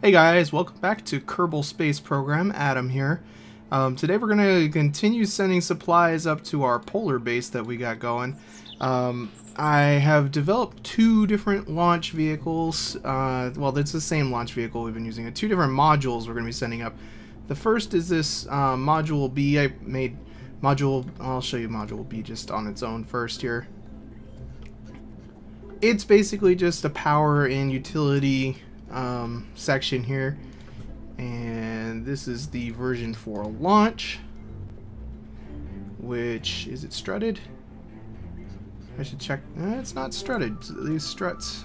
Hey guys, welcome back to Kerbal Space Program. Adam here. Today we're going to continue sending supplies up to our polar base that we got going. I have developed two different launch vehicles. Well, it's the same launch vehicle we've been using. Two different modules we're going to be sending up. The first is this Module B. I made Module... I'll show you Module B just on its own first here. It's basically just a power and utility section here, and this is the version for launch, which is it strutted? I should check. It's not strutted. These struts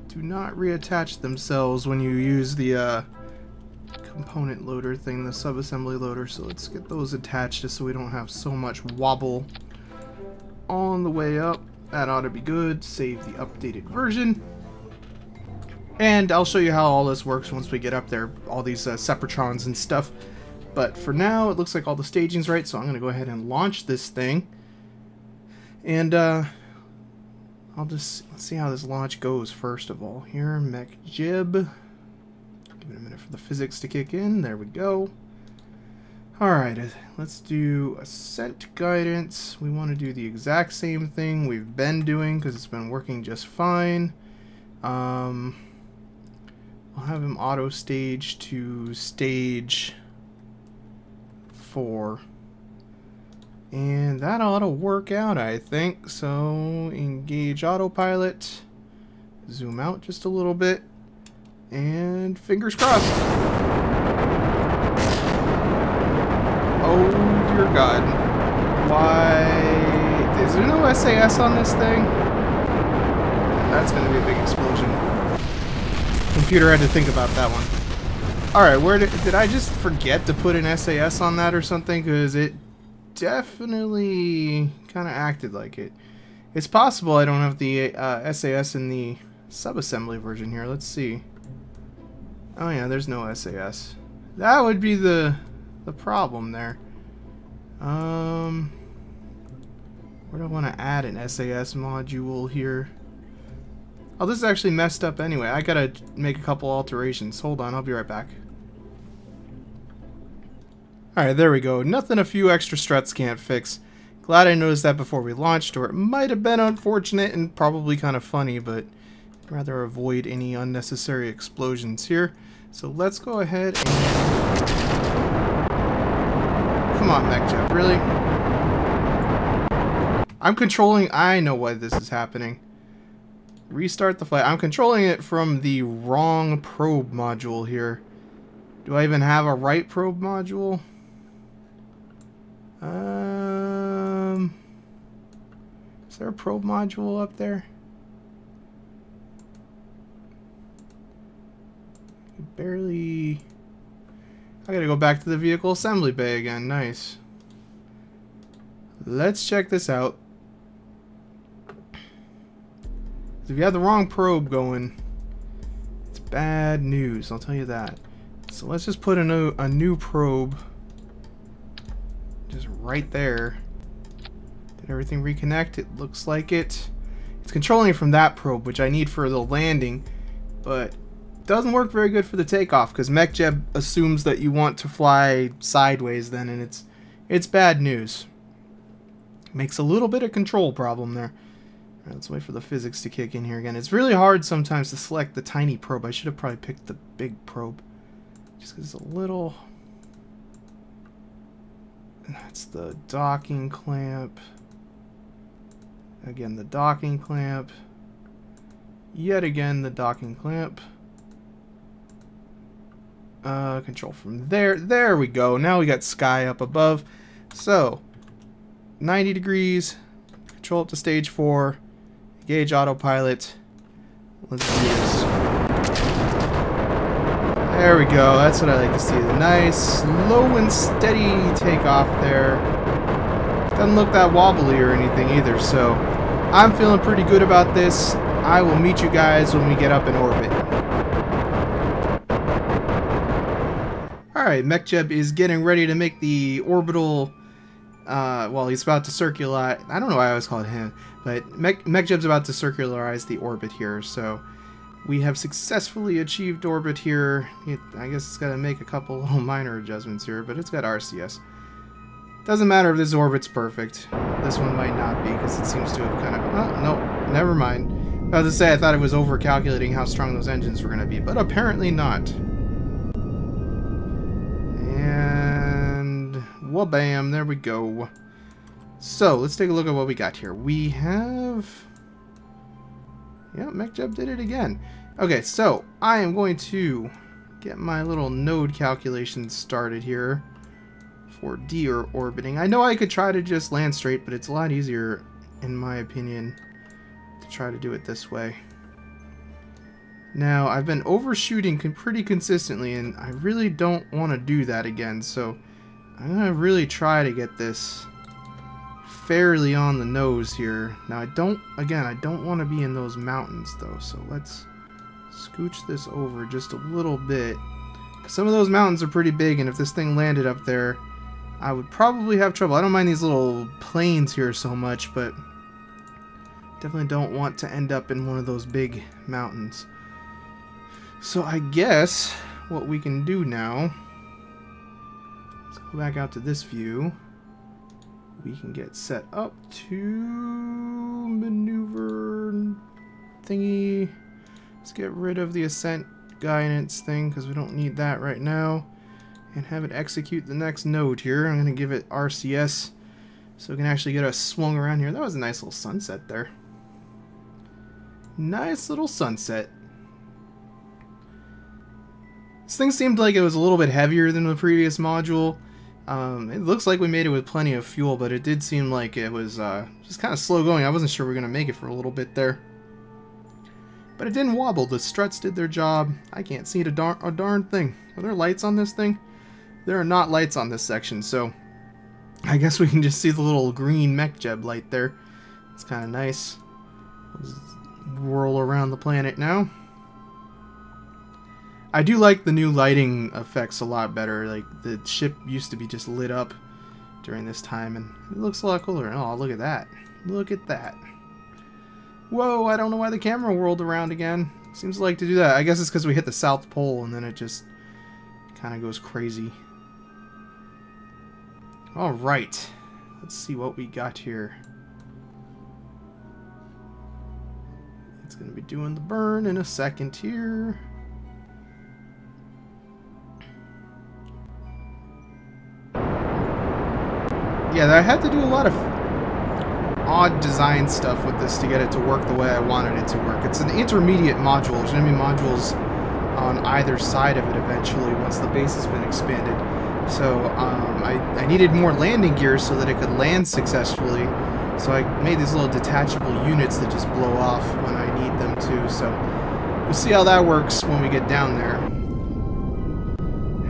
do not reattach themselves when you use the component loader thing, the subassembly loader, so let's get those attached just so we don't have so much wobble on the way up. That ought to be good. Save the updated version. And I'll show you how all this works once we get up there, all these Separatrons and stuff. But for now, it looks like all the staging's right, so I'm going to go ahead and launch this thing. And let's see how this launch goes first of all. Here, mech jib. Give it a minute for the physics to kick in. There we go. Alright, let's do ascent guidance. We want to do the exact same thing we've been doing because it's been working just fine. I'll have him auto stage to stage 4. And that ought to work out, I think. So, engage autopilot. Zoom out just a little bit. And fingers crossed. Oh, dear God. Why? Is there no SAS on this thing? That's going to be a big explosion. Computer had to think about that one. Alright, where did I just forget to put an SAS on that or something? Because it definitely kind of acted like it. It's possible I don't have the SAS in the subassembly version here. Let's see. Oh yeah, there's no SAS. That would be the problem there. Where do I want to add an SAS module here? Oh, this is actually messed up anyway. I gotta make a couple alterations. Hold on, I'll be right back. Alright, there we go. Nothing a few extra struts can't fix. Glad I noticed that before we launched, or it might have been unfortunate and probably kind of funny, but I'd rather avoid any unnecessary explosions here. So let's go ahead and... Come on, MechJet, really? I'm controlling... I know why this is happening. Restart the flight. I'm controlling it from the wrong probe module here. Do I even have a right probe module? Is there a probe module up there? Barely... I gotta go back to the vehicle assembly bay again. Nice. Let's check this out. If you have the wrong probe going, it's bad news, I'll tell you that. So let's just put a new probe just right there. Did everything reconnect? It looks like it. It's controlling it from that probe, which I need for the landing, but it doesn't work very good for the takeoff because MechJeb assumes that you want to fly sideways then, and it's bad news. Makes a little bit of control problem there. Alright, let's wait for the physics to kick in here again. It's really hard sometimes to select the tiny probe. I should have probably picked the big probe. Just because it's a little... And that's the docking clamp. Again, the docking clamp. Yet again, the docking clamp. Control from there. There we go. Now we got sky up above. So, 90 degrees. Control up to stage 4. Engage autopilot. Let's do this. There we go. That's what I like to see. The nice, slow and steady takeoff there. Doesn't look that wobbly or anything either, so I'm feeling pretty good about this. I will meet you guys when we get up in orbit. Alright, MechJeb is getting ready to make the orbital... well, he's about to circularize... I don't know why I always call it him, but MechJeb's about to circularize the orbit here, so We have successfully achieved orbit here. I guess it's got to make a couple little minor adjustments here, but it's got RCS. Doesn't matter if this orbit's perfect. This one might not be, because it seems to have kind of... Oh, no, never mind. I was to say, I thought it was over-calculating how strong those engines were going to be, but apparently not. And... wha-bam, there we go. So, let's take a look at what we got here. We have... yeah, MechJeb did it again. Okay, so, I am going to get my little node calculations started here for de-orbiting. I know I could try to just land straight, but it's a lot easier, in my opinion, to try to do it this way. Now, I've been overshooting pretty consistently, and I really don't want to do that again, so I'm going to really try to get this fairly on the nose here. Now, I don't want to be in those mountains, though, so let's scooch this over just a little bit. Some of those mountains are pretty big, and if this thing landed up there, I would probably have trouble. I don't mind these little plains here so much, but definitely don't want to end up in one of those big mountains. So I guess what we can do now, let's go back out to this view. We can get set up to maneuver thingy. Let's get rid of the ascent guidance thing because we don't need that right now. And have it execute the next node here. I'm going to give it RCS so we can actually get us swung around here. That was a nice little sunset there. Nice little sunset. This thing seemed like it was a little bit heavier than the previous module. It looks like we made it with plenty of fuel, but it did seem like it was just kind of slow going. I wasn't sure we were going to make it for a little bit there. But it didn't wobble. The struts did their job. I can't see a darn thing. Are there lights on this thing? There are not lights on this section, so I guess we can just see the little green MechJeb light there. It's kind of nice. Let's whirl around the planet now. I do like the new lighting effects a lot better. Like, the ship used to be just lit up during this time, and it looks a lot cooler. Oh, look at that. Look at that. Whoa, I don't know why the camera whirled around again. Seems to like to do that. I guess it's because we hit the South Pole, and then it just kind of goes crazy. Alright. Let's see what we got here. It's going to be doing the burn in a second here. Yeah, I had to do a lot of odd design stuff with this to get it to work the way I wanted it to work. It's an intermediate module. There's going to be modules on either side of it eventually once the base has been expanded. So I needed more landing gear so that it could land successfully. So I made these little detachable units that just blow off when I need them to. So we'll see how that works when we get down there.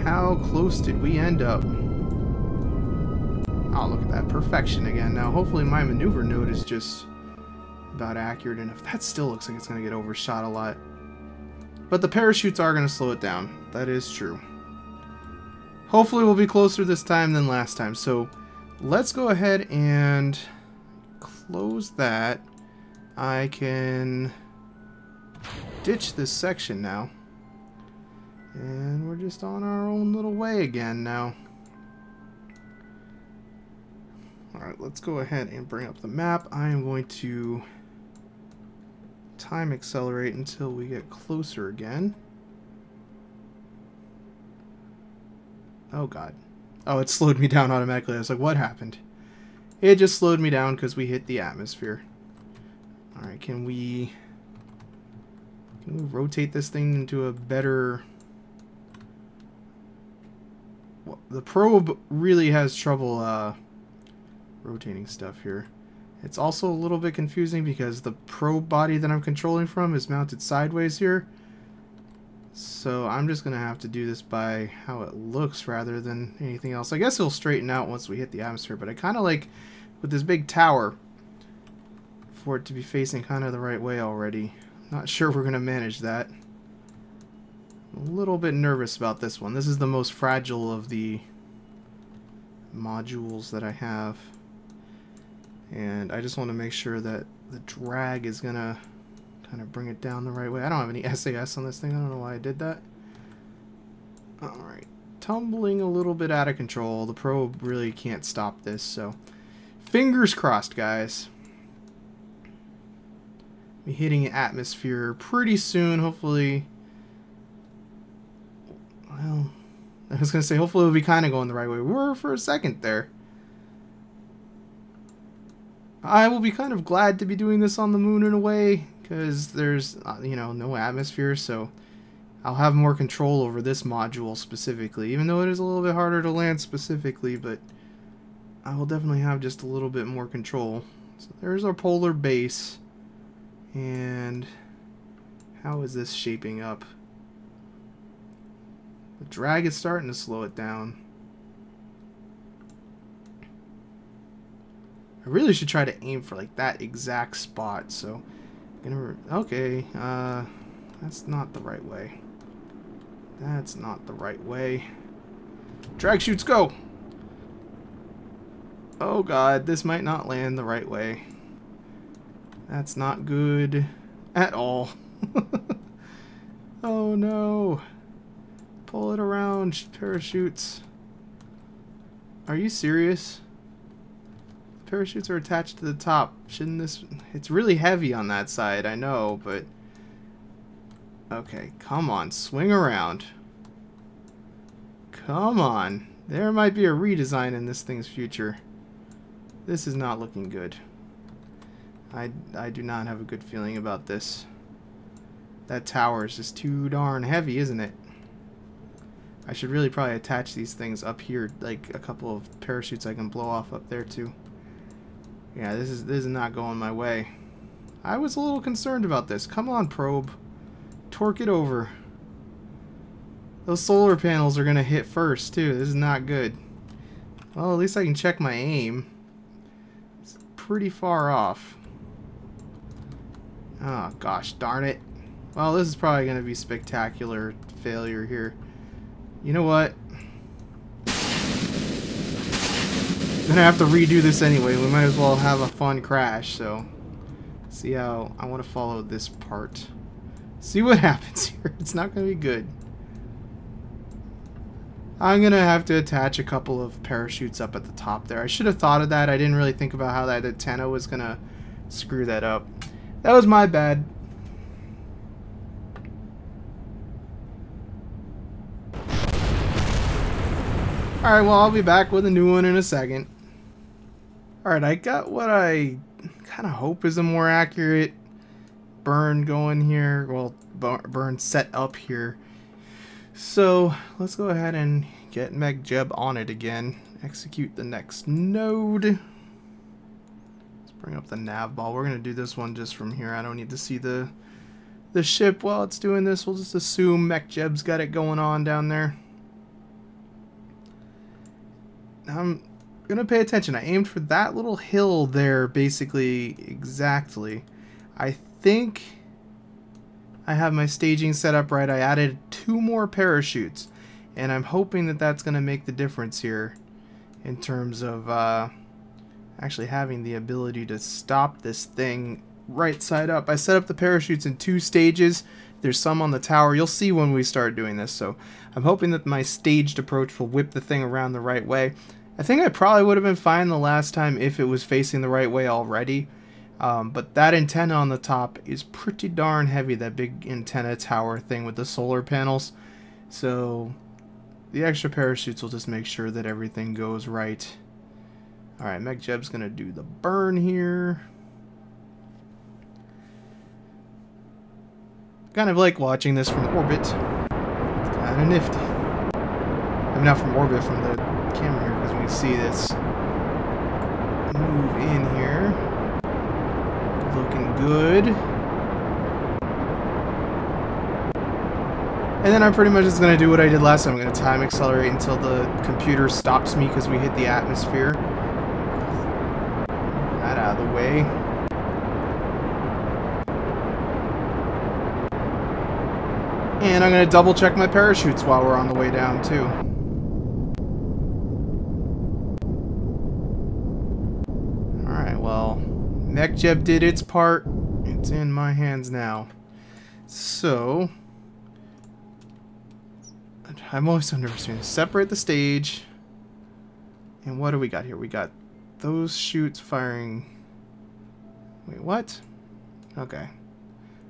How close did we end up? Oh, look at that. Perfection again. Now, hopefully my maneuver node is just about accurate enough. That still looks like it's going to get overshot a lot. But the parachutes are going to slow it down. That is true. Hopefully we'll be closer this time than last time. So, let's go ahead and close that. I can ditch this section now. And we're just on our own little way again now. Alright, let's go ahead and bring up the map. I am going to time accelerate until we get closer again. Oh god. Oh, it slowed me down automatically. I was like, what happened? It just slowed me down because we hit the atmosphere. Alright, can we rotate this thing into a better... Well, the probe really has trouble rotating stuff here. It's also a little bit confusing because the probe body that I'm controlling from is mounted sideways here. So I'm just going to have to do this by how it looks rather than anything else. I guess it'll straighten out once we hit the atmosphere, but I kind of like with this big tower for it to be facing kind of the right way already. Not sure we're going to manage that. I'm a little bit nervous about this one. This is the most fragile of the modules that I have. And I just want to make sure that the drag is going to Kind of bring it down the right way. I don't have any SAS on this thing. I don't know why I did that. Alright. Tumbling a little bit out of control. The probe really can't stop this, so fingers crossed, guys. Be hitting atmosphere pretty soon, hopefully. Well, I was going to say, hopefully we'll be kind of going the right way. We were for a second there. I will be kind of glad to be doing this on the moon in a way, because there's, you know, no atmosphere, so I'll have more control over this module specifically, even though it is a little bit harder to land specifically, but I will definitely have just a little bit more control. So there's our polar base, and how is this shaping up? The drag is starting to slow it down. I really should try to aim for like that exact spot, so okay, that's not the right way. That's not the right way. Drag chutes, go! Oh god, this might not land the right way. That's not good at all. Oh no. Pull it around, parachutes. Are you serious? Parachutes are attached to the top. Shouldn't this... It's really heavy on that side, I know, but... Okay, come on, swing around. Come on. There might be a redesign in this thing's future. This is not looking good. I do not have a good feeling about this. That tower is just too darn heavy, isn't it? I should really probably attach these things up here, like a couple of parachutes I can blow off up there too. Yeah, this is not going my way. I was a little concerned about this. Come on, probe. Torque it over. Those solar panels are gonna hit first too. This is not good. Well, at least I can check my aim. It's pretty far off. Oh gosh, darn it. Well, this is probably gonna be spectacular failure here. You know what? I'm gonna have to redo this anyway. We might as well have a fun crash, so see how I want to follow this part. See what happens here. It's not gonna be good. I'm gonna have to attach a couple of parachutes up at the top there. I should have thought of that. I didn't really think about how that antenna was gonna screw that up. That was my bad. Alright, well, I'll be back with a new one in a second. Alright, I got what I kind of hope is a more accurate burn going here. Well, burn set up here. So, let's go ahead and get MechJeb on it again. Execute the next node. Let's bring up the nav ball. We're going to do this one just from here. I don't need to see the ship while it's doing this. We'll just assume MechJeb's got it going on down there. I'm gonna pay attention. I aimed for that little hill there, basically, exactly. I think I have my staging set up right. I added 2 more parachutes, and I'm hoping that that's gonna make the difference here in terms of actually having the ability to stop this thing right side up. I set up the parachutes in 2 stages. There's some on the tower. You'll see when we start doing this, so I'm hoping that my staged approach will whip the thing around the right way. I think I probably would have been fine the last time if it was facing the right way already. But that antenna on the top is pretty darn heavy, that big antenna tower thing with the solar panels. So the extra parachutes will just make sure that everything goes right. Alright, MechJeb's going to do the burn here. Kind of like watching this from orbit. It's kind of nifty. I mean, not from orbit, from the camera here, because we can see this move in here. Looking good. And then I'm pretty much just going to do what I did last time. I'm going to time accelerate until the computer stops me because we hit the atmosphere. Get that out of the way. And I'm going to double check my parachutes while we're on the way down too. Alright, well, MechJeb did its part. It's in my hands now. So, I'm always underestimating. Separate the stage. And what do we got here? We got those chutes firing. Wait, what? Okay.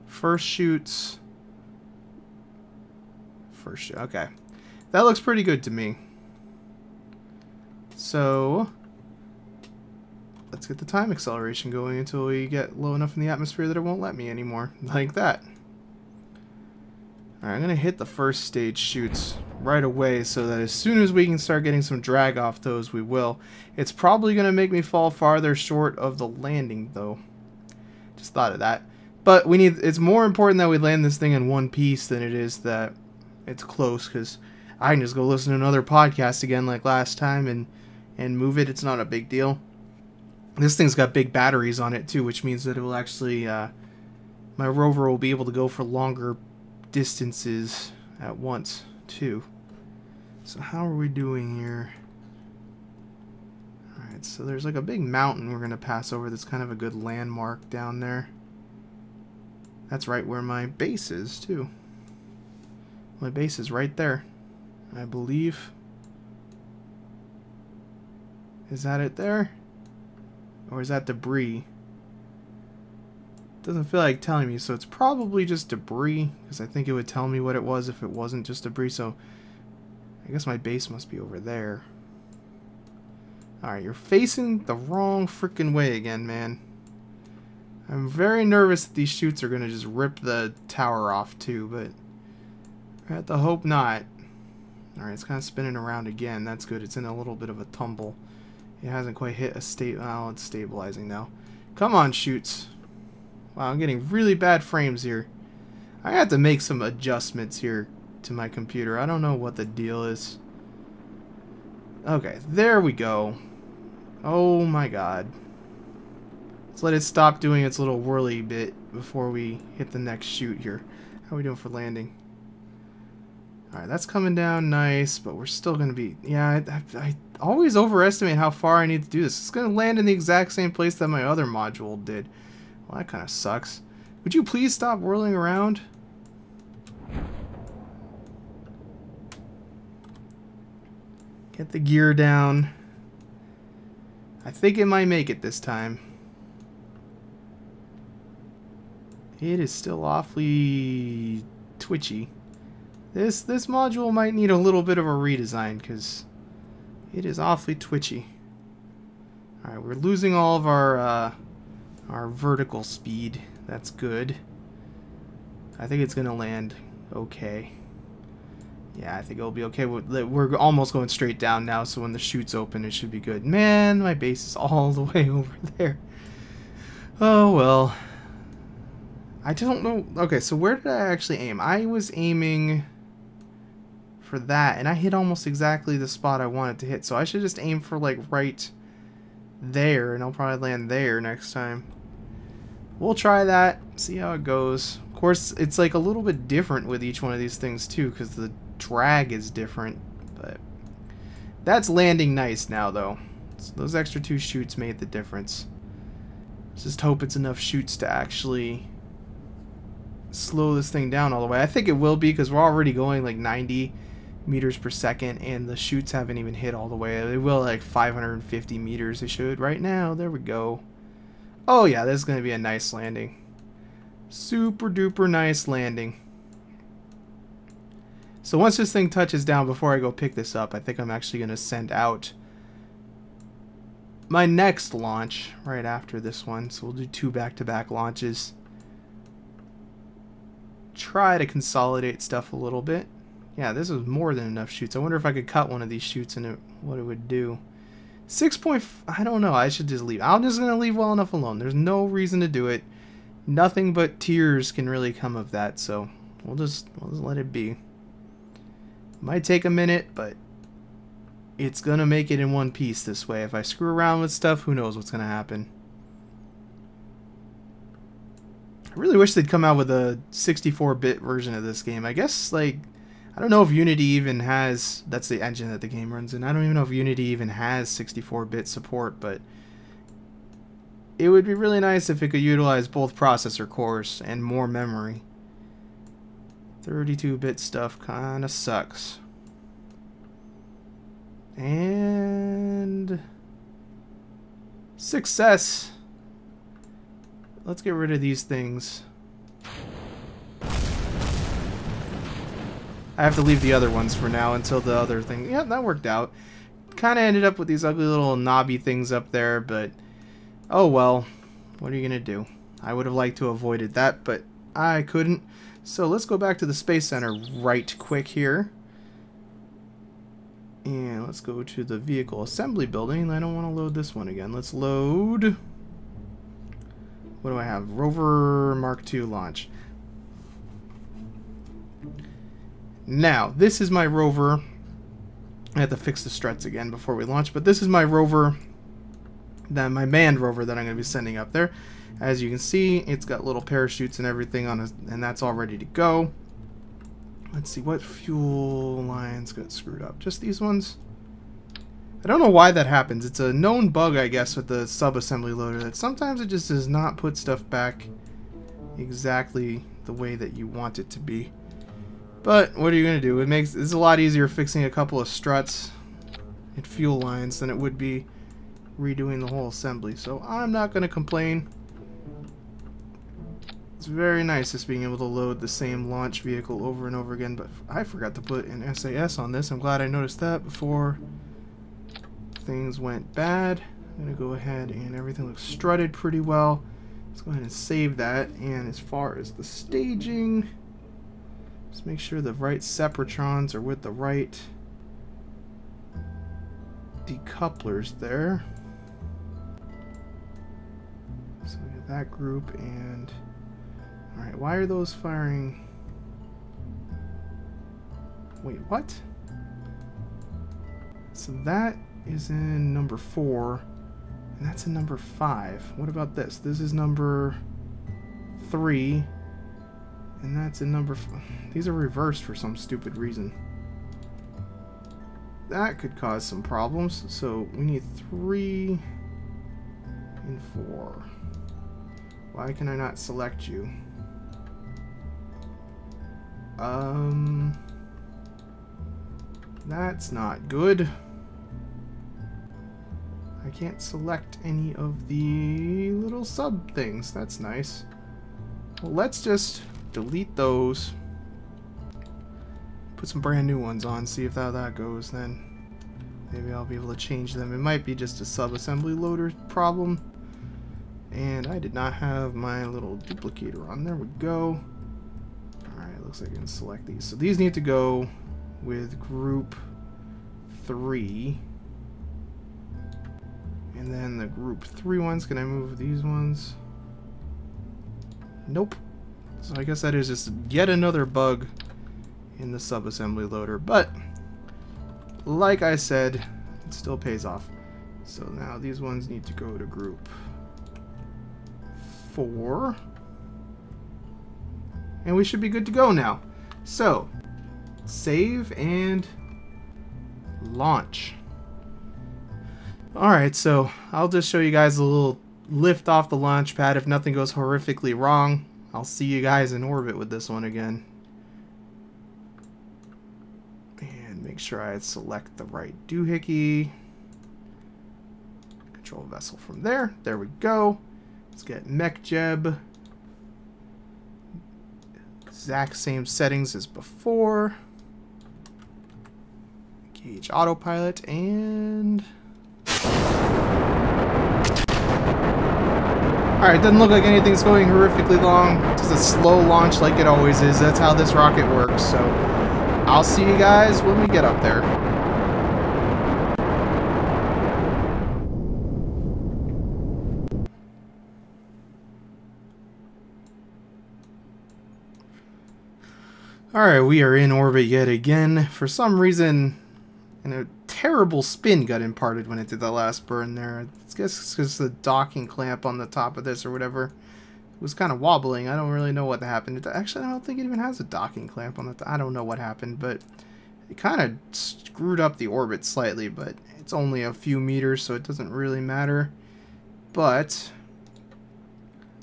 First chutes. First shoot. Okay. That looks pretty good to me. So, let's get the time acceleration going until we get low enough in the atmosphere that it won't let me anymore. Like that. Alright, I'm going to hit the first stage chutes right away so that as soon as we can start getting some drag off those, we will. It's probably going to make me fall farther short of the landing, though. Just thought of that. But we need. It's more important that we land this thing in one piece than it is that it's close, because I can just go listen to another podcast again like last time and move it. It's not a big deal. This thing's got big batteries on it, too, which means that it will actually... my rover will be able to go for longer distances at once too. So how are we doing here? Alright, so there's like a big mountain we're gonna pass over that's kind of a good landmark down there. That's right where my base is too. My base is right there, I believe. Is that it there? Or is that debris? Doesn't feel like telling me, so it's probably just debris, because I think it would tell me what it was if it wasn't just debris. So I guess my base must be over there. Alright, you're facing the wrong freaking way again, man. I'm very nervous that these chutes are going to just rip the tower off too, but I have to hope not. Alright, it's kind of spinning around again. That's good. It's in a little bit of a tumble. It hasn't quite hit a oh, it's stabilizing now. Come on, chutes. Wow, I'm getting really bad frames here. I have to make some adjustments here to my computer. I don't know what the deal is. Okay, there we go. Oh my god. Let's let it stop doing its little whirly bit before we hit the next chute here. How are we doing for landing? Alright, that's coming down nice, but we're still going to be... Yeah, I always overestimate how far I need to do this. It's going to land in the exact same place that my other module did. Well, that kind of sucks. Would you please stop whirling around? Get the gear down. I think it might make it this time. It is still awfully twitchy. This module might need a little bit of a redesign because it is awfully twitchy. Alright, we're losing all of our vertical speed. That's good. I think it's gonna land okay. Yeah, I think it'll be okay. We're almost going straight down now, so when the chute's open, it should be good. Man, my base is all the way over there. Oh, well. I don't know. Okay, so where did I actually aim? I was aiming for that, and I hit almost exactly the spot I wanted to hit, so I should just aim for, like, right there, and I'll probably land there next time. We'll try that, see how it goes. Of course, it's like a little bit different with each one of these things too, because the drag is different. But that's landing nice now, though. So those extra 2 chutes made the difference. Just hope it's enough chutes to actually slow this thing down all the way. I think it will be, because we're already going like 90 meters per second, and the chutes haven't even hit all the way. They will like 550 meters. They should right now. There we go. Oh yeah, this is going to be a nice landing. Super duper nice landing. So once this thing touches down, before I go pick this up, I think I'm actually going to send out my next launch right after this one. So we'll do 2 back-to-back launches. Try to consolidate stuff a little bit. Yeah, this is more than enough chutes. I wonder if I could cut one of these chutes and what it would do. 6. I don't know. I should just leave. I'm just going to leave well enough alone. There's no reason to do it. Nothing but tears can really come of that, so we'll just let it be. Might take a minute, but it's going to make it in one piece this way. If I screw around with stuff, who knows what's going to happen. I really wish they'd come out with a 64-bit version of this game. I guess, like, I don't know if Unity even has... That's the engine that the game runs in. I don't even know if Unity even has 64-bit support, but it would be really nice if it could utilize both processor cores and more memory. 32-bit stuff kind of sucks. And success. Let's get rid of these things. I have to leave the other ones for now until the other thing. Yeah, that worked out. Kind of ended up with these ugly little knobby things up there, but oh well. What are you going to do? I would have liked to have avoided that, but I couldn't. So let's go back to the Space Center right quick here. And let's go to the vehicle assembly building. I don't want to load this one again. Let's load. What do I have? Rover Mark II launch. Now, this is my rover. I have to fix the struts again before we launch, but this is my rover, my manned rover that I'm going to be sending up there. As you can see, it's got little parachutes and everything on it, and that's all ready to go. Let's see, what fuel lines got screwed up? Just these ones? I don't know why that happens. It's a known bug, I guess, with the sub-assembly loader, that sometimes it just does not put stuff back exactly the way that you want it to be. But what are you going to do? It's a lot easier fixing a couple of struts and fuel lines than it would be redoing the whole assembly. So I'm not going to complain. It's very nice just being able to load the same launch vehicle over and over again, but I forgot to put an SAS on this. I'm glad I noticed that before things went bad. I'm going to go ahead and everything looks strutted pretty well. Let's go ahead and save that. And as far as the staging, just make sure the right separatrons are with the right decouplers there. So we have that group and... Alright, why are those firing... Wait, what? So that is in number 4, and that's in number 5. What about this? This is number 3, and that's in number... These are reversed for some stupid reason. That could cause some problems, so we need 3 and 4. Why can I not select you? That's not good. I can't select any of the little sub things. That's nice. Well, let's just delete those. Put some brand new ones on, see if how that goes then. Maybe I'll be able to change them. It might be just a sub-assembly loader problem. And I did not have my little duplicator on. There we go. Alright, looks like I can select these. So these need to go with group 3. And then the group 3 ones, can I move these ones? Nope. So I guess that is just yet another bug in the sub-assembly loader. But, like I said, it still pays off. So now these ones need to go to group 4. And we should be good to go now. So, save and launch. Alright, so I'll just show you guys a little lift off the launch pad. If nothing goes horrifically wrong, I'll see you guys in orbit with this one again. And make sure I select the right doohickey. Control vessel from there. There we go. Let's get MechJeb. Exact same settings as before. Engage autopilot and... Alright, doesn't look like anything's going horrifically long. Just a slow launch like it always is. That's how this rocket works. So I'll see you guys when we get up there. Alright, we are in orbit yet again. For some reason, a terrible spin got imparted when it did that last burn there. I guess it's because the docking clamp on the top of this or whatever was kind of wobbling. I don't really know what happened. Actually, I don't think it even has a docking clamp on the I don't know what happened, but it kind of screwed up the orbit slightly, but it's only a few meters, so it doesn't really matter. But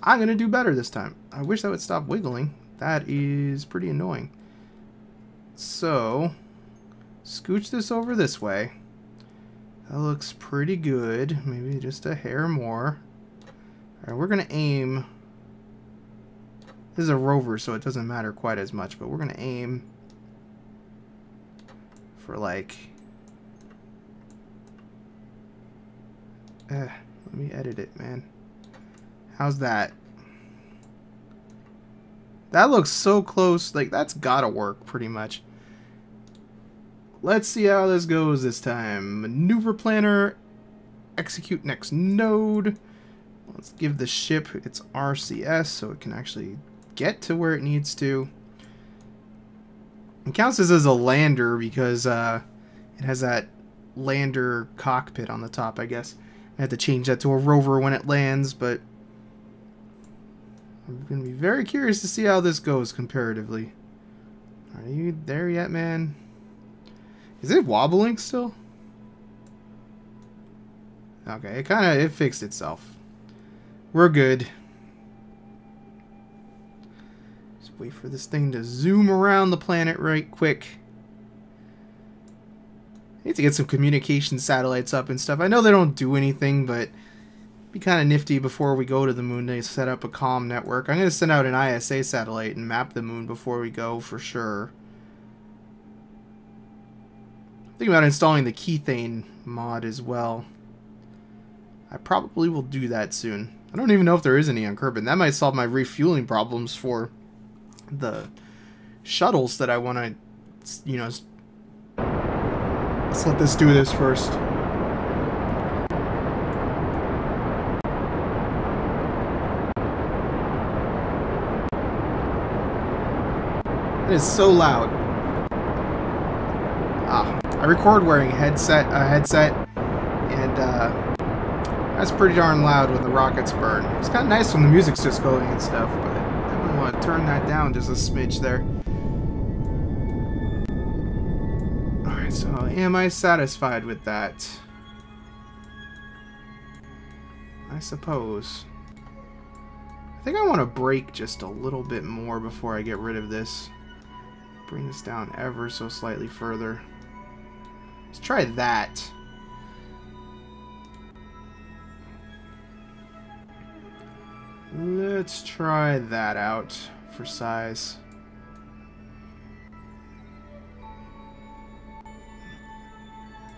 I'm going to do better this time. I wish that would stop wiggling. That is pretty annoying. So, scooch this over this way. That looks pretty good. Maybe just a hair more. Alright, we're going to aim. This is a rover, so it doesn't matter quite as much, but we're going to aim for like... let me edit it, man. How's that? That looks so close. Like, that's gotta work, pretty much. Let's see how this goes this time. Maneuver planner. Execute next node. Let's give the ship its RCS so it can actually get to where it needs to. It counts this as a lander because it has that lander cockpit on the top, I guess. I had to change that to a rover when it lands, but I'm going to be very curious to see how this goes comparatively. Are you there yet, man? Is it wobbling still? Okay, it fixed itself. We're good. Just wait for this thing to zoom around the planet right quick. I need to get some communication satellites up and stuff. I know they don't do anything, but it'd be kind of nifty before we go to the moon to set up a comm network. I'm going to send out an ISA satellite and map the moon before we go for sure. Think about installing the Kethane mod as well. I probably will do that soon. I don't even know if there is any on Kerbal. That might solve my refueling problems for the shuttles that I want to, you know... Let's let this do this first. It is so loud. I record wearing a headset, and that's pretty darn loud when the rockets burn. It's kind of nice when the music's just going and stuff, but I might want to turn that down just a smidge there. Alright, so am I satisfied with that? I suppose. I think I want to brake just a little bit more before I get rid of this. Bring this down ever so slightly further. Let's try that. Let's try that out for size.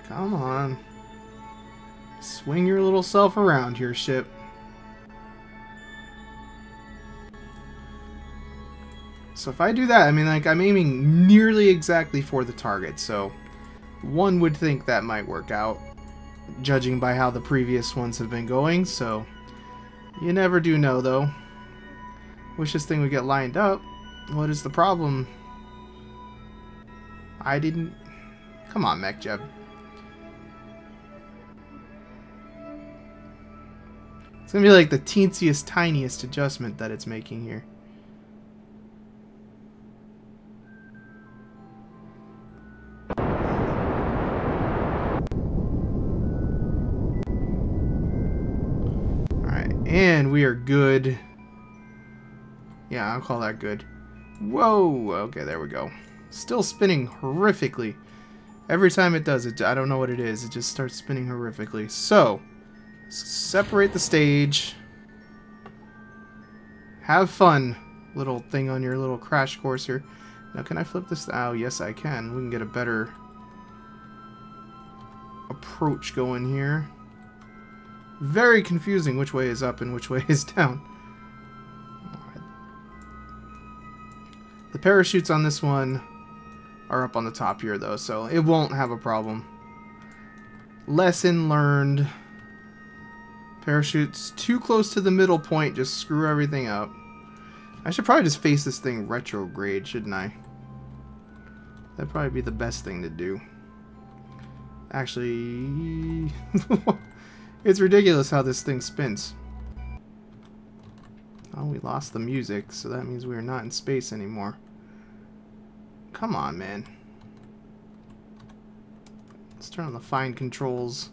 Come on. Swing your little self around here, ship. So if I do that, I mean, like, I'm aiming nearly exactly for the target, so one would think that might work out, judging by how the previous ones have been going, so you never do know, though. Wish this thing would get lined up. What is the problem? I didn't... Come on, MechJeb. It's gonna be like the teensiest, tiniest adjustment that it's making here. And we are good. Yeah, I'll call that good. Whoa! Okay, there we go. Still spinning horrifically. Every time it does it, I don't know what it is. It just starts spinning horrifically. So, separate the stage. Have fun, little thing on your little crash course here. Now, can I flip this? Oh, yes, I can. We can get a better approach going here. Very confusing which way is up and which way is down. Alright. The parachutes on this one are up on the top here, though, so it won't have a problem. Lesson learned. Parachutes too close to the middle point, just screw everything up. I should probably just face this thing retrograde, shouldn't I? That'd probably be the best thing to do. Actually... It's ridiculous how this thing spins. Oh, we lost the music, so that means we are not in space anymore. Come on, man. Let's turn on the fine controls.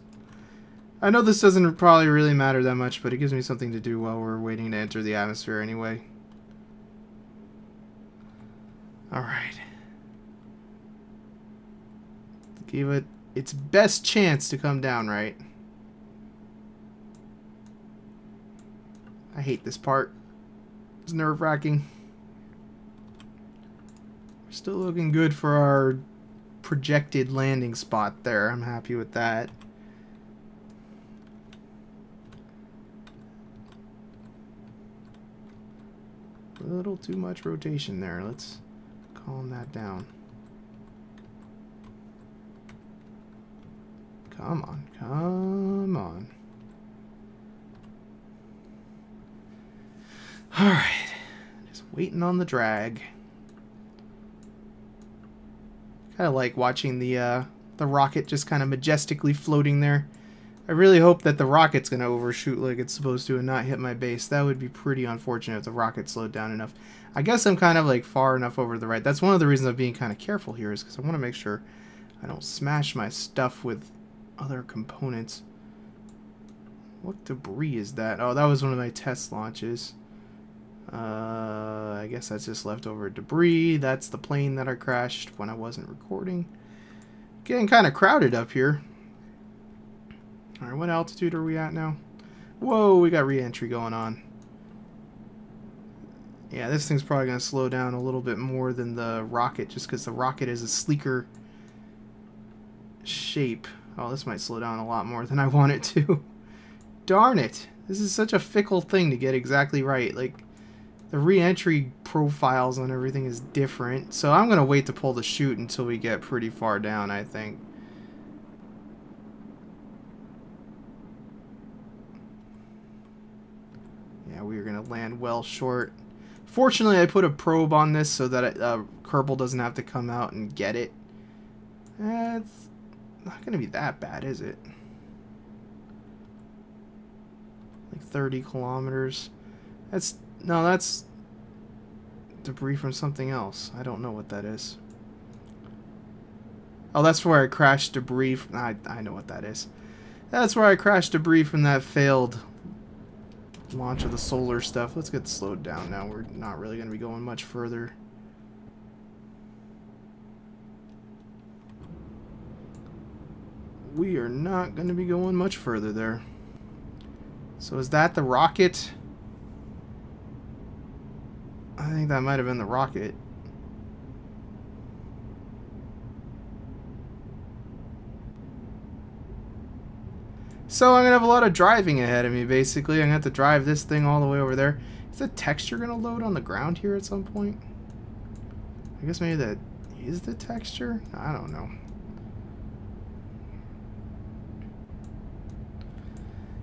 I know this doesn't probably really matter that much, but it gives me something to do while we're waiting to enter the atmosphere anyway. Alright. Give it its best chance to come down right. I hate this part. It's nerve-wracking. We're still looking good for our projected landing spot there. I'm happy with that. A little too much rotation there. Let's calm that down. Come on, come on. Alright. Just waiting on the drag. Kinda like watching the rocket just kind of majestically floating there. I really hope that the rocket's gonna overshoot like it's supposed to and not hit my base. That would be pretty unfortunate if the rocket slowed down enough. I guess I'm kind of like far enough over to the right. That's one of the reasons I'm being kind of careful here, is because I want to make sure I don't smash my stuff with other components. What debris is that? Oh, that was one of my test launches. I guess that's just leftover debris. That's the plane that I crashed when I wasn't recording. Getting kind of crowded up here. Alright, what altitude are we at now? Whoa, we got re-entry going on. Yeah, this thing's probably going to slow down a little bit more than the rocket, just because the rocket is a sleeker shape. Oh, this might slow down a lot more than I want it to. Darn it. This is such a fickle thing to get exactly right. Like, the re-entry profiles on everything is different. So I'm going to wait to pull the chute until we get pretty far down, I think. Yeah, we are going to land well short. Fortunately, I put a probe on this so that Kerbal doesn't have to come out and get it. It's not going to be that bad, is it? Like 30 kilometers. No, that's debris from something else. I don't know what that is. Oh, that's where I crashed debris. I know what that is. That's where I crashed debris from that failed launch of the solar stuff. Let's get slowed down now. We're not really going to be going much further. We are not going to be going much further there. So is that the rocket? I think that might have been the rocket. So I'm going to have a lot of driving ahead of me, basically. I'm going to have to drive this thing all the way over there. Is the texture going to load on the ground here at some point? I guess maybe that is the texture? I don't know.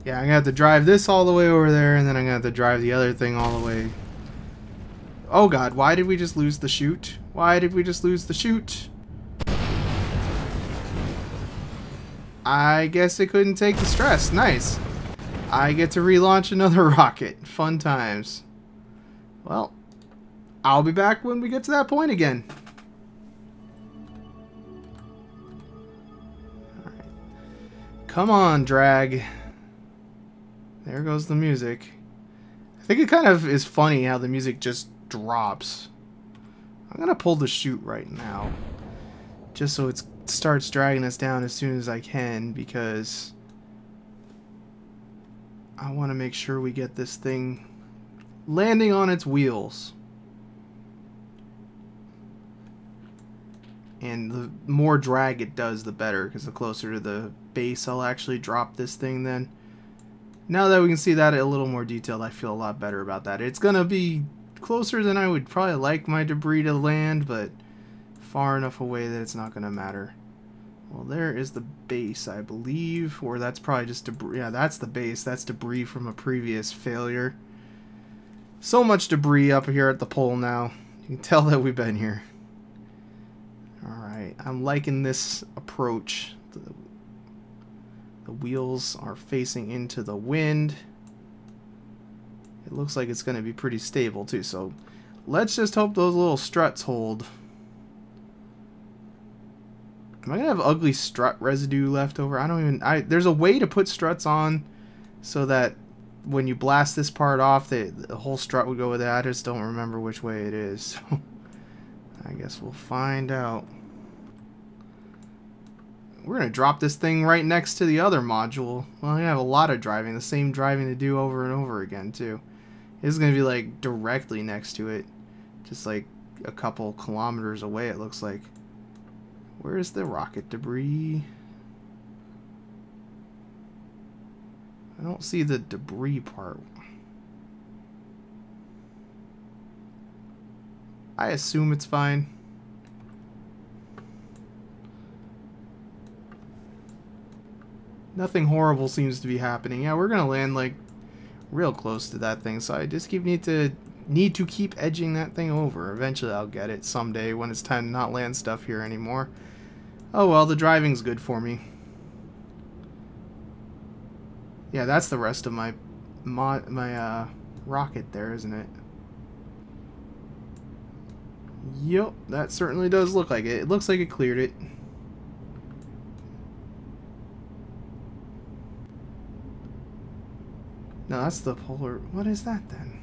Yeah, I'm going to have to drive this all the way over there, and then I'm going to have to drive the other thing all the way. Oh god, why did we just lose the chute? Why did we just lose the chute? I guess it couldn't take the stress. Nice. I get to relaunch another rocket. Fun times. Well, I'll be back when we get to that point again. Alright. Come on, drag. There goes the music. I think it kind of is funny how the music just drops. I'm gonna pull the chute right now, just so it starts dragging us down as soon as I can, because I want to make sure we get this thing landing on its wheels. And the more drag it does, the better, because the closer to the base I'll actually drop this thing then. Now that we can see that a little more detailed, I feel a lot better about that. It's gonna be closer than I would probably like my debris to land, but far enough away that it's not going to matter. Well, there is the base, I believe, or that's probably just debris. Yeah, that's the base. That's debris from a previous failure. So much debris up here at the pole now. You can tell that we've been here. Alright, I'm liking this approach. The wheels are facing into the wind. It looks like it's going to be pretty stable too, so let's just hope those little struts hold. Am I gonna have ugly strut residue left over? I don't even... There's a way to put struts on so that when you blast this part off, the whole strut would go with it. I just don't remember which way it is. So I guess we'll find out. We're gonna drop this thing right next to the other module. Well, I have a lot of driving, the same driving to do over and over again too. It's gonna be like directly next to it, just like a couple kilometers away. It looks like. Where's the rocket debris? I don't see the debris part. I assume it's fine. Nothing horrible seems to be happening. Yeah, we're gonna land like real close to that thing, so I just need to keep edging that thing over. Eventually I'll get it someday when it's time to not land stuff here anymore. Oh well, the driving's good for me. Yeah, that's the rest of my rocket there, isn't it? Yep, that certainly does look like it. It looks like it cleared it. No, that's the polar... What is that then?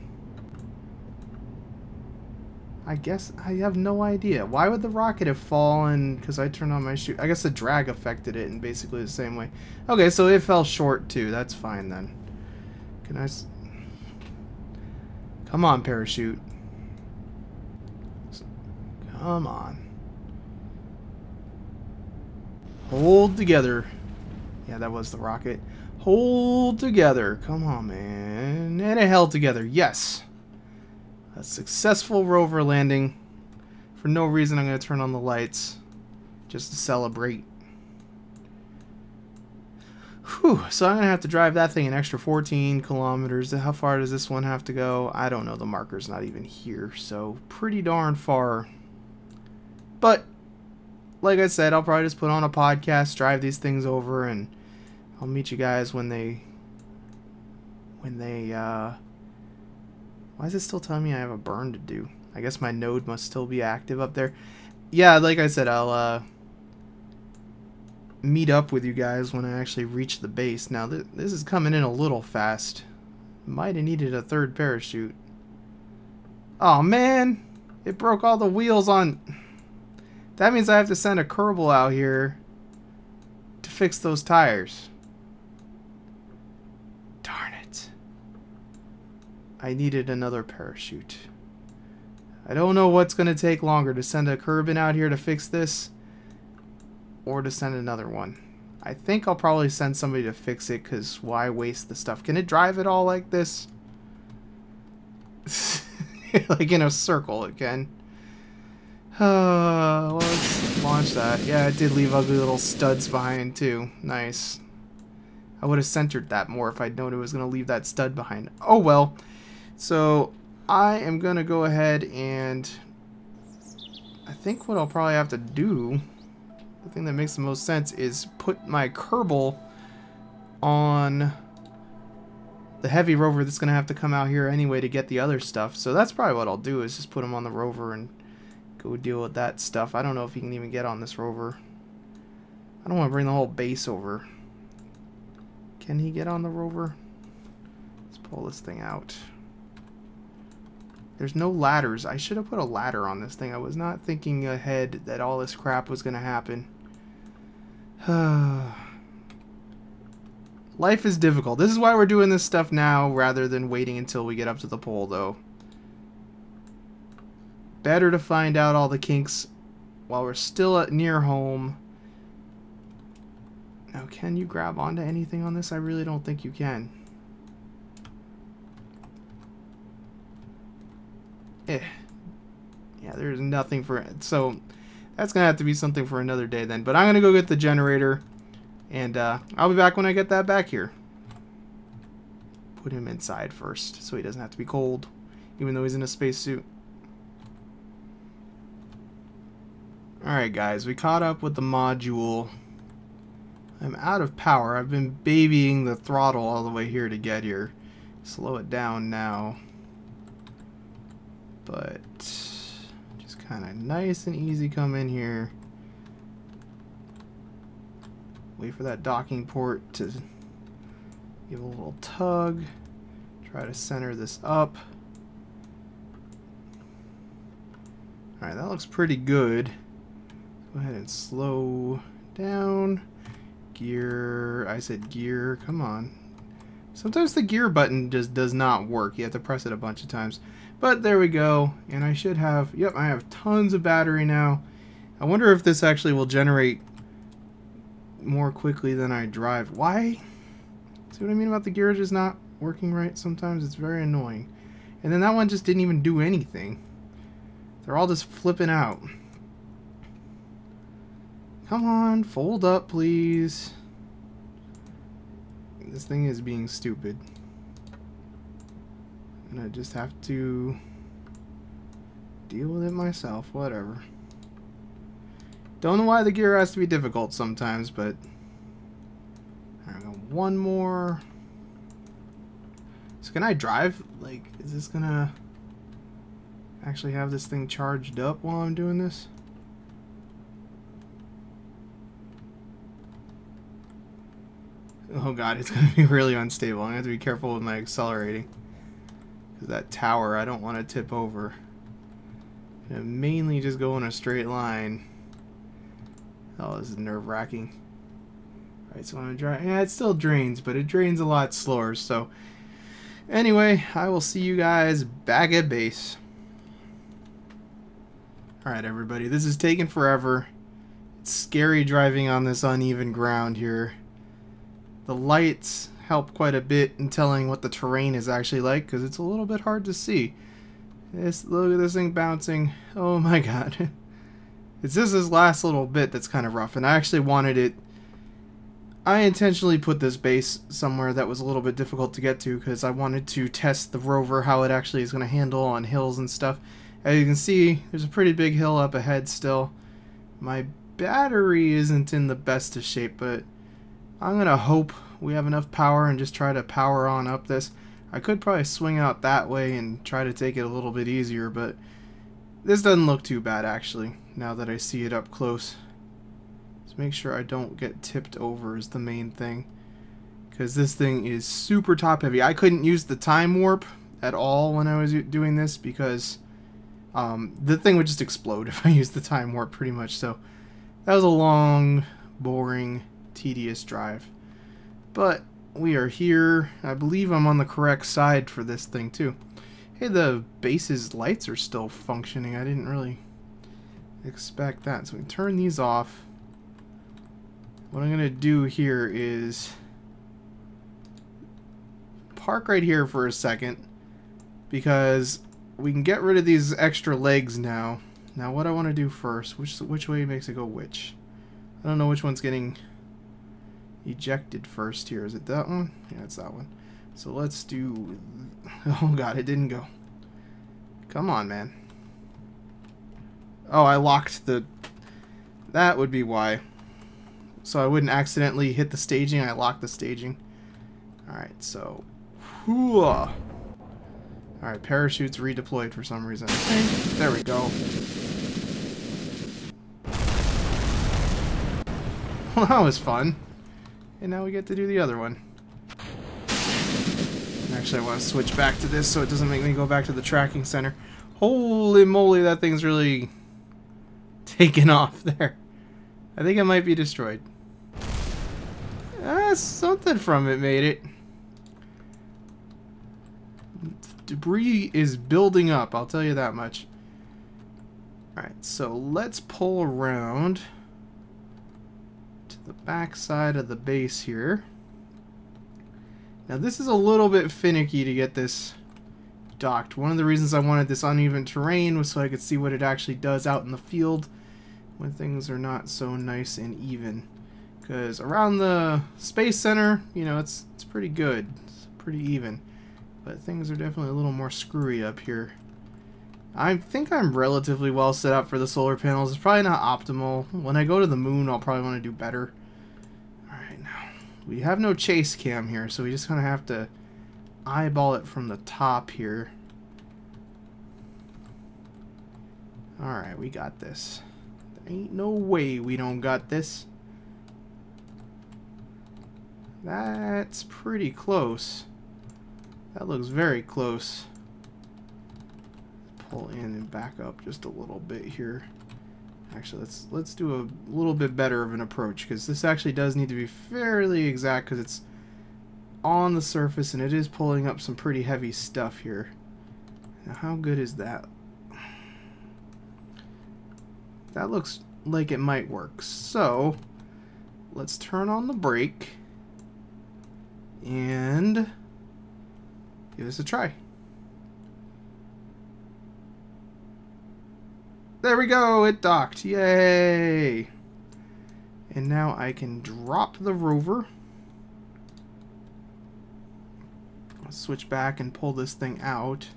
I guess I have no idea. Why would the rocket have fallen? Because I turned on my chute. I guess the drag affected it in basically the same way. Okay, so it fell short too. That's fine then. Can I... Come on, parachute. Come on. Hold together. Yeah, that was the rocket. Hold together. Come on, man. And it held together. Yes. A successful rover landing. For no reason, I'm going to turn on the lights. Just to celebrate. Whew. So I'm going to have to drive that thing an extra 14 kilometers. How far does this one have to go? I don't know. The marker's not even here. So pretty darn far. But, like I said, I'll probably just put on a podcast, drive these things over, and I'll meet you guys when they, why is it still telling me I have a burn to do? I guess my node must still be active up there. Yeah, like I said, I'll, meet up with you guys when I actually reach the base. Now, this is coming in a little fast. Might have needed a third parachute. Oh, man! It broke all the wheels on... That means I have to send a Kerbal out here to fix those tires. Darn it. I needed another parachute. I don't know what's going to take longer, to send a Kerbal out here to fix this or to send another one. I think I'll probably send somebody to fix it, because why waste the stuff? Can it drive it all like this? Like in a circle, it can. Let's launch that. Yeah, it did leave ugly little studs behind too. Nice. I would have centered that more if I'd known it was going to leave that stud behind. Oh well. So I am going to go ahead and I think what I'll probably have to do, the thing that makes the most sense, is put my Kerbal on the heavy rover that's going to have to come out here anyway to get the other stuff. So that's probably what I'll do, is just put him on the rover and go deal with that stuff. I don't know if he can even get on this rover. I don't want to bring the whole base over. Can he get on the rover? Let's pull this thing out. There's no ladders. I should have put a ladder on this thing. I was not thinking ahead that all this crap was going to happen. Life is difficult. This is why we're doing this stuff now rather than waiting until we get up to the pole, though. Better to find out all the kinks while we're still near home. Now, can you grab onto anything on this? I really don't think you can. Yeah, there's nothing for it. So that's going to have to be something for another day then. But I'm going to go get the generator. And I'll be back when I get that back here. Put him inside first so he doesn't have to be cold, even though he's in a spacesuit. Alright guys, we caught up with the module. I'm out of power. I've been babying the throttle all the way here to get here. Slow it down now. But just kind of nice and easy come in here. Wait for that docking port to give a little tug. Try to center this up. Alright, that looks pretty good. Go ahead and slow down. Gear. I said gear. Come on. Sometimes the gear button just does not work. You have to press it a bunch of times. But there we go. And I should have... Yep, I have tons of battery now. I wonder if this actually will generate more quickly than I drive. Why? See what I mean about the gear just not working right? Sometimes it's very annoying. And then that one just didn't even do anything. They're all just flipping out. Come on, fold up, please. This thing is being stupid. And I just have to deal with it myself, whatever. Don't know why the gear has to be difficult sometimes, but... Alright, one more. So can I drive? Like, is this gonna actually have this thing charged up while I'm doing this? Oh god, it's gonna be really unstable. I'm gonna have to be careful with my accelerating. Because that tower, I don't want to tip over. I'm gonna mainly just go in a straight line. Oh, this is nerve-wracking. Alright, so I'm gonna drive. Yeah, it still drains, but it drains a lot slower, so... Anyway, I will see you guys back at base. Alright, everybody, this is taking forever. It's scary driving on this uneven ground here. The lights help quite a bit in telling what the terrain is actually like, because it's a little bit hard to see. Look at this thing bouncing. Oh my god. It's just this last little bit that's kind of rough, and I actually wanted it... I intentionally put this base somewhere that was a little bit difficult to get to, because I wanted to test the rover, how it actually is going to handle on hills and stuff. As you can see, there's a pretty big hill up ahead still. My battery isn't in the best of shape, but I'm going to hope we have enough power and just try to power on up this. I could probably swing out that way and try to take it a little bit easier, but this doesn't look too bad actually, now that I see it up close. Just make sure I don't get tipped over is the main thing, because this thing is super top heavy. I couldn't use the time warp at all when I was doing this, because the thing would just explode if I used the time warp pretty much. So that was a long, boring, tedious drive. But we are here. I believe I'm on the correct side for this thing too. Hey, the base's lights are still functioning. I didn't really expect that. So we can turn these off. What I'm going to do here is park right here for a second, because we can get rid of these extra legs now. Now what I want to do first, which way makes it go which? I don't know which one's getting ejected first here. Is it that one? Yeah, it's that one. So let's do... Oh god, it didn't go. Come on, man. Oh, I locked the... That would be why. So I wouldn't accidentally hit the staging, I locked the staging. Alright, so... Alright, parachutes redeployed for some reason. There we go. Well, that was fun. And now we get to do the other one. Actually, I want to switch back to this so it doesn't make me go back to the tracking center. Holy moly, that thing's really taken off there. I think it might be destroyed. Something from it made it. Debris is building up, I'll tell you that much. Alright, so let's pull around to the back side of the base here. Now this is a little bit finicky to get this docked. One of the reasons I wanted this uneven terrain was so I could see what it actually does out in the field when things are not so nice and even. Because around the Space Center, you know, it's pretty good. It's pretty even. But things are definitely a little more screwy up here. I think I'm relatively well set up for the solar panels. It's probably not optimal. When I go to the moon, I'll probably want to do better. Alright, now, we have no chase cam here, so we just kind of have to eyeball it from the top here. Alright, we got this. There ain't no way we don't got this. That's pretty close. That looks very close. Pull in and back up just a little bit here. Actually, let's do a little bit better of an approach, because this actually does need to be fairly exact, because it's on the surface and it is pulling up some pretty heavy stuff here. Now, how good is that? That looks like it might work. So let's turn on the brake and give this a try. There we go, it docked. Yay! And now I can drop the rover. I'll switch back and pull this thing out.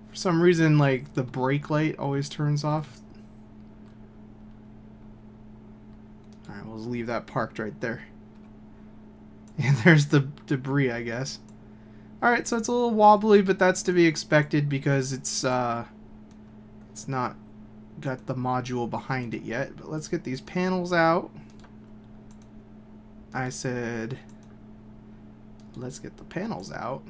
For some reason, like, the brake light always turns off. Alright, we'll leave that parked right there. And there's the debris, I guess. Alright, so it's a little wobbly, but that's to be expected because it's not got the module behind it yet. But let's get these panels out. I said, let's get the panels out.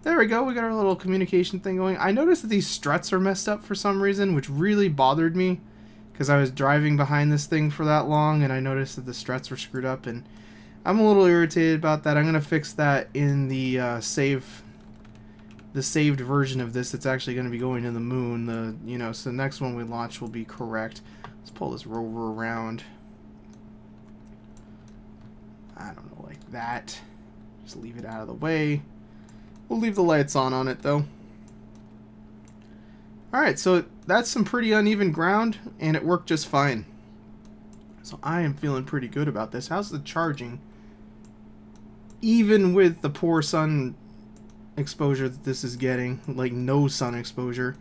There we go, we got our little communication thing going. I noticed that these struts are messed up for some reason, which really bothered me, because I was driving behind this thing for that long and I noticed that the struts were screwed up, and I'm a little irritated about that. I'm going to fix that in the saved version of this. It's actually going to be going to the moon. So the next one we launch will be correct. Let's pull this rover around. I don't know, like that. Just leave it out of the way. We'll leave the lights on it though. Alright, so that's some pretty uneven ground, and it worked just fine. So I am feeling pretty good about this. How's the charging? Even with the poor sun exposure that this is getting, like no sun exposure,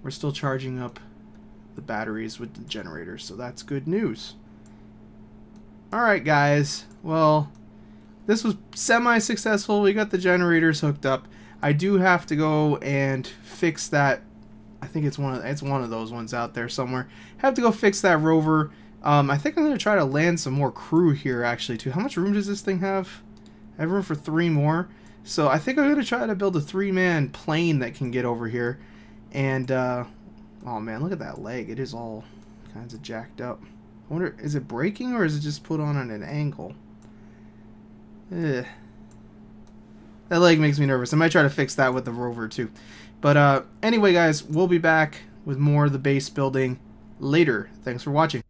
we're still charging up the batteries with the generators, so that's good news. Alright guys, well, this was semi-successful. We got the generators hooked up. I do have to go and fix that. I think it's one of those ones out there somewhere. Have to go fix that rover. I think I'm going to try to land some more crew here actually too. How much room does this thing have? I have room for 3 more. So I think I'm going to try to build a 3-man plane that can get over here. And, oh man, look at that leg. It is all kinds of jacked up. I wonder, is it breaking or is it just put on at an angle? Ugh. That leg makes me nervous. I might try to fix that with the rover too. But anyway guys, we'll be back with more of the base building later. Thanks for watching.